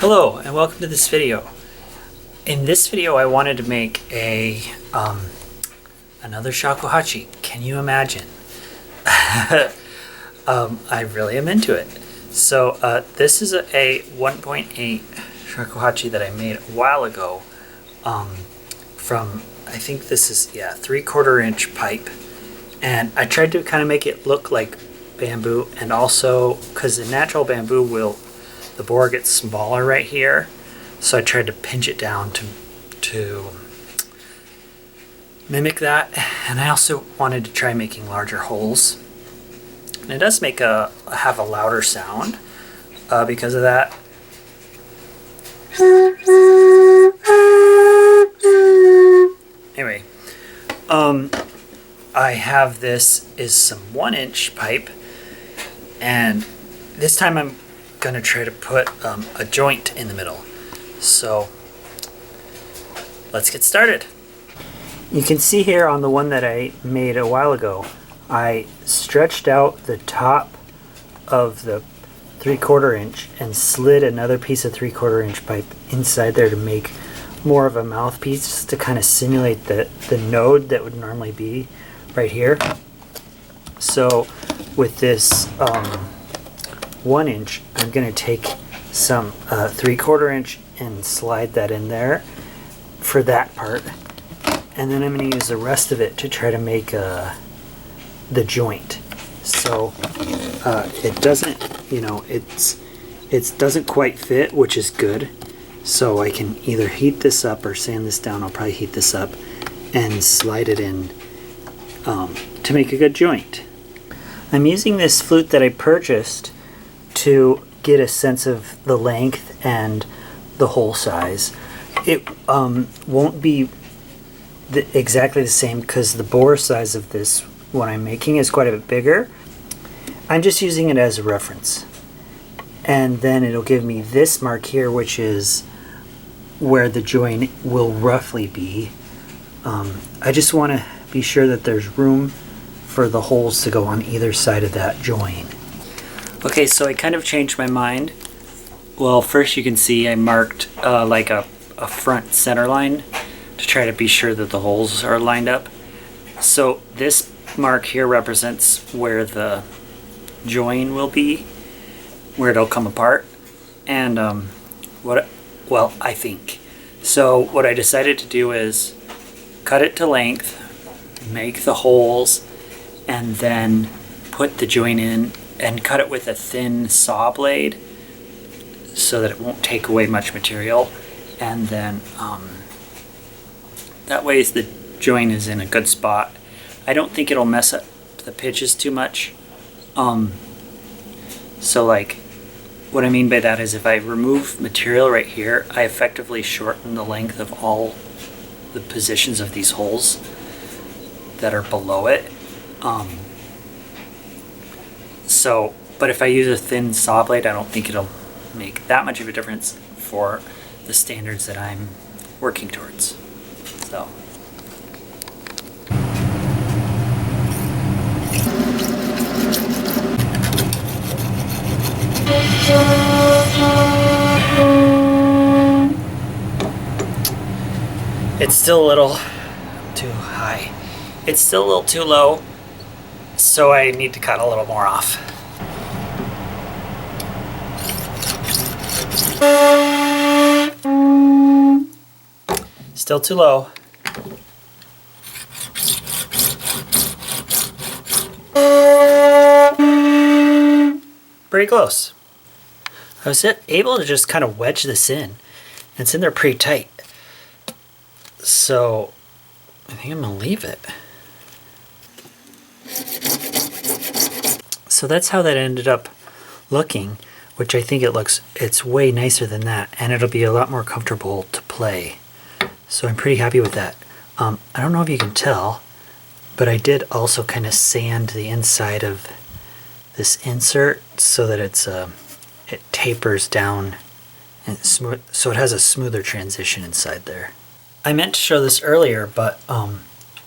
Hello and welcome to this video. In this video I wanted to make another shakuhachi. Can you imagine? I really am into it. So this is a 1.8 shakuhachi that I made a while ago from, I think this is 3/4 inch pipe, and I tried to kind of make it look like bamboo, and also because the natural bamboo the bore gets smaller right here, so I tried to pinch it down to mimic that. And I also wanted to try making larger holes, and it does have a louder sound because of that. Anyway, I have this is some 1-inch pipe, and this time I'm going to try to put a joint in the middle. So let's get started. You can see here on the one that I made a while ago, I stretched out the top of the 3/4 inch and slid another piece of 3/4 inch pipe inside there to make more of a mouthpiece to kind of simulate the node that would normally be right here. So with this 1-inch, I'm going to take some 3/4 inch and slide that in there for that part, and then I'm going to use the rest of it to try to make the joint. So it doesn't, it doesn't quite fit, which is good. So I can either heat this up or sand this down. I'll probably heat this up and slide it in to make a good joint. I'm using this flute that I purchased to get a sense of the length and the hole size. It won't be exactly the same because the bore size of this one I'm making is quite a bit bigger. I'm just using it as a reference. And then it'll give me this mark here, which is where the joint will roughly be. I just want to be sure that there's room for the holes to go on either side of that joint. Okay, so I kind of changed my mind. Well, first you can see I marked like a front center line to try to be sure that the holes are lined up. So this mark here represents where the join will be, where it'll come apart. And I think. So what I decided to do is cut it to length, make the holes, and then put the joint in and cut it with a thin saw blade so that it won't take away much material. And then that way the joint is in a good spot. I don't think it'll mess up the pitches too much. So like, what I mean by that is if I remove material right here, I effectively shorten the length of all the positions of these holes that are below it. But if I use a thin saw blade, I don't think it'll make that much of a difference for the standards that I'm working towards. So. It's still a little too high. It's still a little too low, so I need to cut a little more off. Still too low. Pretty close. I was able to just kind of wedge this in. It's in there pretty tight. So I think I'm gonna leave it. So that's how that ended up looking, which I think it's way nicer than that, and it'll be a lot more comfortable to play. So I'm pretty happy with that. I don't know if you can tell, but I did also kind of sand the inside of this insert so that it tapers down and smooth, so it has a smoother transition inside there. I meant to show this earlier, but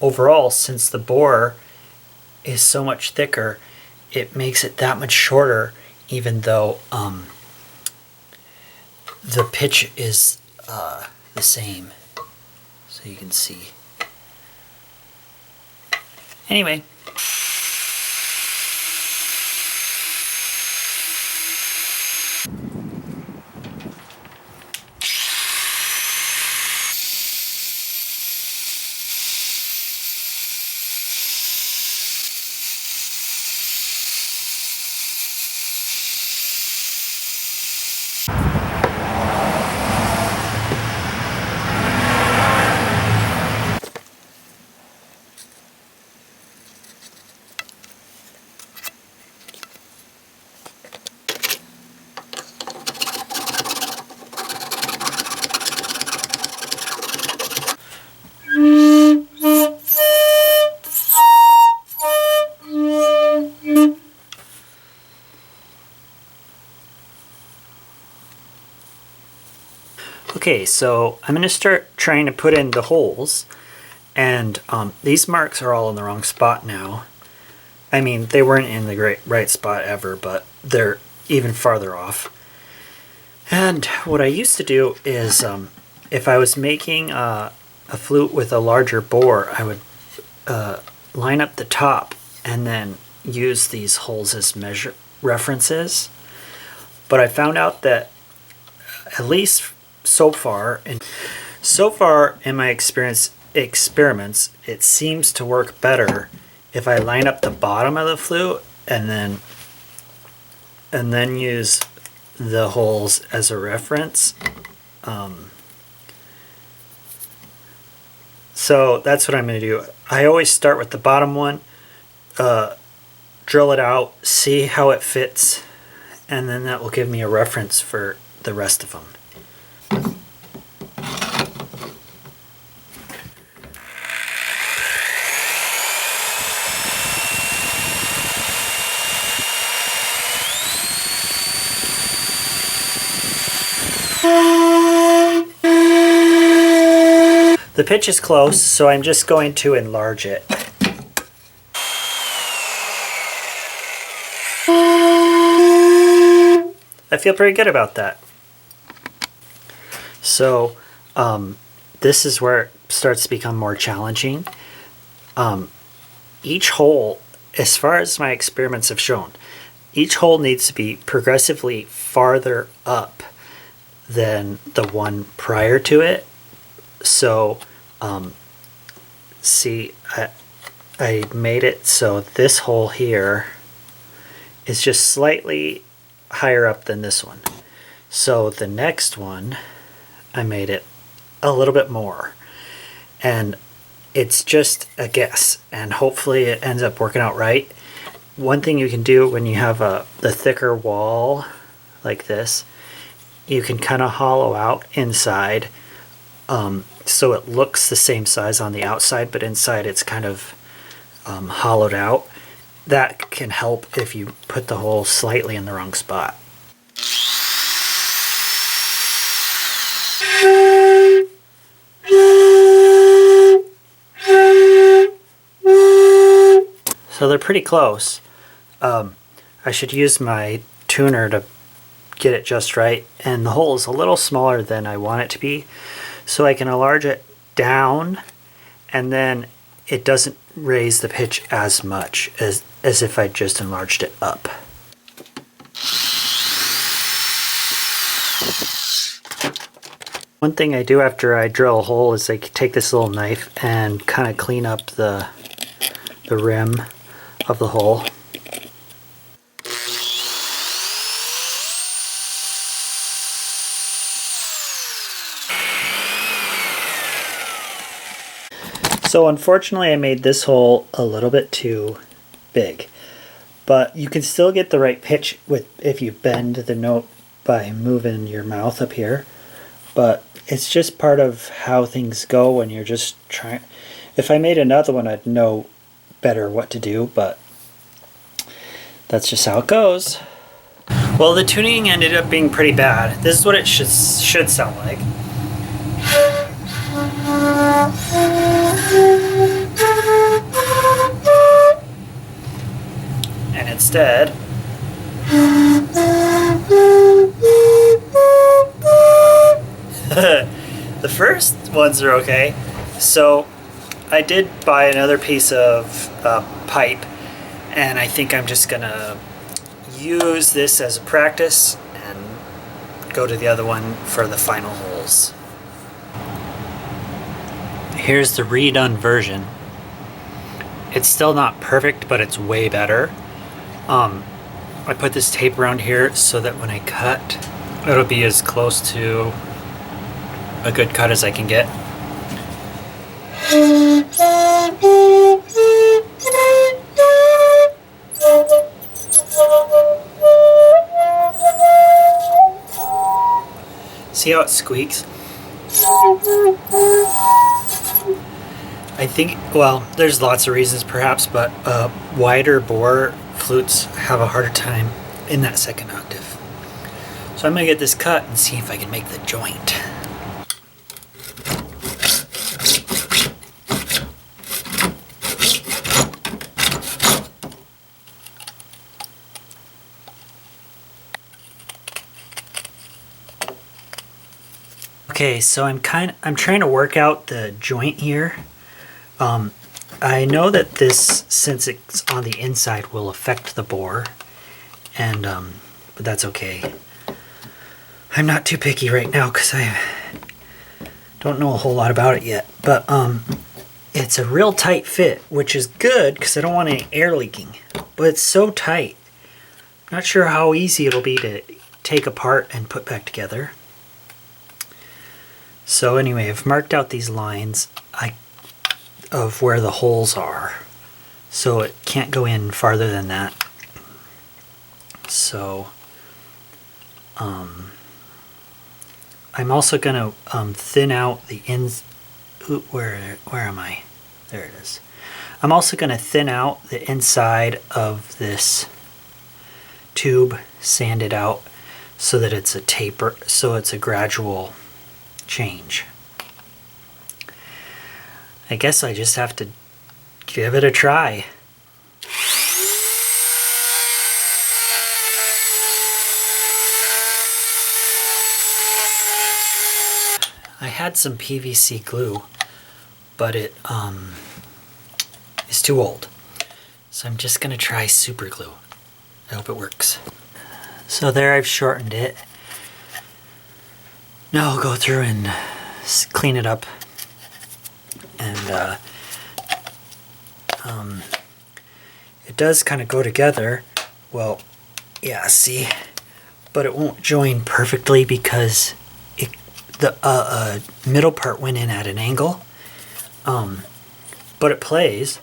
overall, since the bore is so much thicker, it makes it that much shorter, even though the pitch is the same, so you can see. Anyway. Okay, so I'm going to start trying to put in the holes, and these marks are all in the wrong spot now. I mean, they weren't in the right spot ever, but they're even farther off. And what I used to do is, if I was making a flute with a larger bore, I would line up the top and then use these holes as measure references. But I found out that, at least so far in my experiments, it seems to work better if I line up the bottom of the flute and then use the holes as a reference. So that's what I'm going to do. I always start with the bottom one, drill it out, see how it fits, and then that will give me a reference for the rest of them. The pitch is close, so I'm just going to enlarge it. I feel pretty good about that. So this is where it starts to become more challenging. Each hole, as far as my experiments have shown, each hole needs to be progressively farther up than the one prior to it. So see, I made it so this hole here is just slightly higher up than this one. So the next one, I made it a little bit more. And it's just a guess, and hopefully it ends up working out right. One thing you can do when you have the thicker wall like this, you can kind of hollow out inside, so it looks the same size on the outside, but inside it's kind of hollowed out. That can help if you put the hole slightly in the wrong spot. So they're pretty close. I should use my tuner to get it just right, and the hole is a little smaller than I want it to be, so I can enlarge it down, and then it doesn't raise the pitch as much as if I just enlarged it up. One thing I do after I drill a hole is I take this little knife and kind of clean up the rim of the hole. So unfortunately I made this hole a little bit too big, but you can still get the right pitch if you bend the note by moving your mouth up here. But it's just part of how things go when you're just trying. If I made another one, I'd know better what to do, but that's just how it goes. Well, the tuning ended up being pretty bad. This is what it should sound like. And instead, The first ones are okay. So I did buy another piece of pipe, and I think I'm just gonna use this as a practice and go to the other one for the final holes. Here's the redone version. It's still not perfect, but it's way better. I put this tape around here so that when I cut, it'll be as close to a good cut as I can get. See how it squeaks? I think, well, there's lots of reasons perhaps, but wider bore flutes have a harder time in that second octave. So I'm going to get this cut and see if I can make the joint. Okay, so I'm trying to work out the joint here. I know that this, since it's on the inside, will affect the bore, and but that's okay. I'm not too picky right now because I don't know a whole lot about it yet. But it's a real tight fit, which is good because I don't want any air leaking. But it's so tight. I'm not sure how easy it'll be to take apart and put back together. So anyway, I've marked out these lines of where the holes are, so it can't go in farther than that. So I'm also going to thin out the ends. Where am I? There it is. I'm also going to thin out the inside of this tube, sand it out so that it's a taper, so it's a gradual change. I guess I just have to give it a try. I had some PVC glue, but it is too old. So I'm just gonna try super glue. I hope it works. So there, I've shortened it. Now I'll go through and clean it up. And it does kind of go together. Well, yeah, see? But it won't join perfectly because the middle part went in at an angle. But it plays.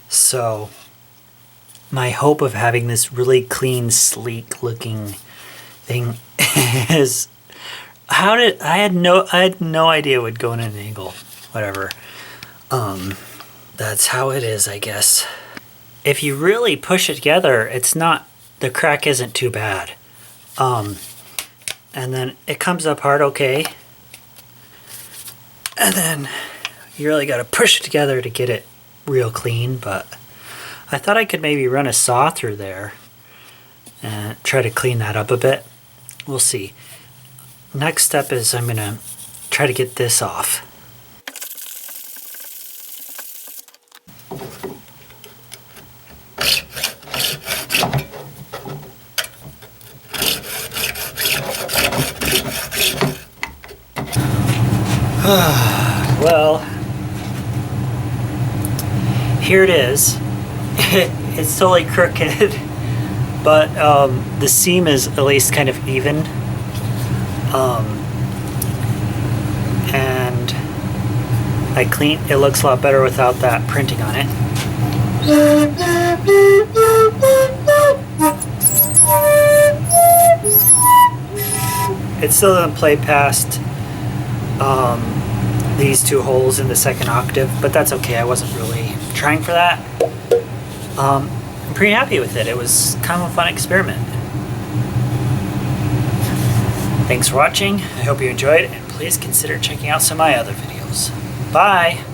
So my hope of having this really clean, sleek looking thing is, I had no idea it would go in an angle. Whatever. That's how it is, I guess. If you really push it together, the crack isn't too bad. And then it comes apart okay. And then you really got to push it together to get it real clean, but I thought I could maybe run a saw through there and try to clean that up a bit. We'll see. Next step is I'm going to try to get this off. Well, here it is. It's totally crooked, but the seam is at least kind of even. And it looks a lot better without that printing on it. It still doesn't play past these two holes in the second octave, but that's okay. I wasn't really trying for that. I'm pretty happy with it. It was kind of a fun experiment. Thanks for watching. I hope you enjoyed, and please consider checking out some of my other videos. Bye!